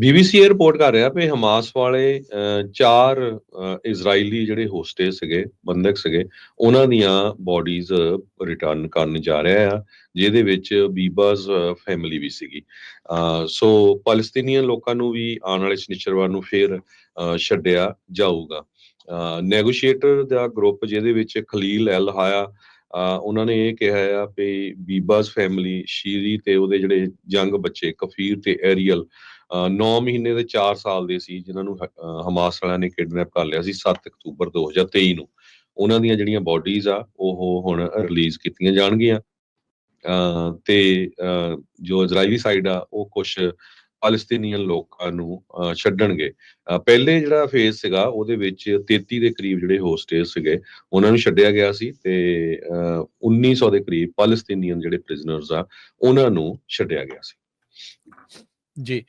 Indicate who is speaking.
Speaker 1: BBC ਇਹ report ਕਰ ਰਿਹਾ ਵੀ ਹਮਾਸ ਵਾਲੇ 4 ਇਜ਼ਰਾਈਲੀ ਜਿਹੜੇ ਹੋਸਟੇਜ ਸੀਗੇ, ਬੰਦਕ ਸੀਗੇ, ਉਹਨਾਂ ਦੀਆਂ ਬੋਡੀਜ਼ ਰਿਟਰਨ ਕਰਨ ਜਾ ਰਿਹਾ ਆ, ਜਿਹਦੇ ਵਿੱਚ ਬੀਬਾਜ਼ ਫੈਮਿਲੀ ਵੀ ਸੀਗੀ। ਸੋ ਪੈਲਸਤੀਨੀਅਨ ਲੋਕਾਂ ਨੂੰ ਵੀ ਆਉਣ ਵਾਲੇ ਸ਼ਨੀਚਰਵਾਰ ਨੂੰ ਫਿਰ ਛੱਡਿਆ ਜਾਊਗਾ। ਨੈਗੋਸ਼ੀਏਟਰ ਦਾ ਗਰੁੱਪ ਜਿਹਦੇ ਵਿੱਚ ਖਲੀਲ ਐਲ ਹਾਇਆ, ਉਹਨਾਂ ਨੇ ਇਹ ਕਿਹਾ ਆ ਵੀ ਬੀਬਾਜ਼ ਫੈਮਿਲੀ, ਸ਼ੀਰੀ ਤੇ ਉਹਦੇ ਜਿਹੜੇ ਜੰਗ ਬੱਚੇ ਕਫੀਰ ਤੇ ਐਰੀਅਲ 9 ਮਹੀਨੇ ਦੇ 4 ਸਾਲ ਦੇ ਸੀ, ਜਿਨ੍ਹਾਂ ਨੂੰ ਹਮਾਸ ਵਾਲਿਆਂ ਨੇ ਕਿਡਨੈਪ ਕਰ ਲਿਆ ਸੀ 7 ਅਕਤੂਬਰ 2023 ਨੂੰ। ਉਹਨਾਂ ਦੀਆਂ ਜਿਹੜੀਆਂ ਬੋਡੀਜ਼ ਆ ਉਹ ਹੁਣ ਰਿਲੀਜ਼ ਕੀਤੀਆਂ ਜਾਣਗੀਆਂ। ਤੇ ਜੋ ਇਜ਼ਰਾਈਲੀ ਸਾਈਡ ਆ ਉਹ ਕੁਛ ਪੈਲਸਤੀਨੀਅਨ ਲੋਕਾਂ ਨੂੰ ਛੱਡਣਗੇ। ਪਹਿਲੇ ਜਿਹੜਾ ਫੇਜ਼ ਸੀਗਾ ਉਹਦੇ ਵਿੱਚ 33 ਦੇ ਕਰੀਬ ਜਿਹੜੇ ਹੋਸਟੇਜ ਸੀਗੇ ਉਹਨਾਂ ਨੂੰ ਛੱਡਿਆ ਗਿਆ ਸੀ, ਤੇ 1900 ਦੇ ਕਰੀਬ ਪੈਲਸਤੀਨੀਅਨ ਜਿਹੜੇ ਪ੍ਰਿਜ਼ਨਰਸ ਆ ਉਹਨਾਂ ਨੂੰ ਛੱਡਿਆ ਗਿਆ ਸੀ।
Speaker 2: ਜੀ।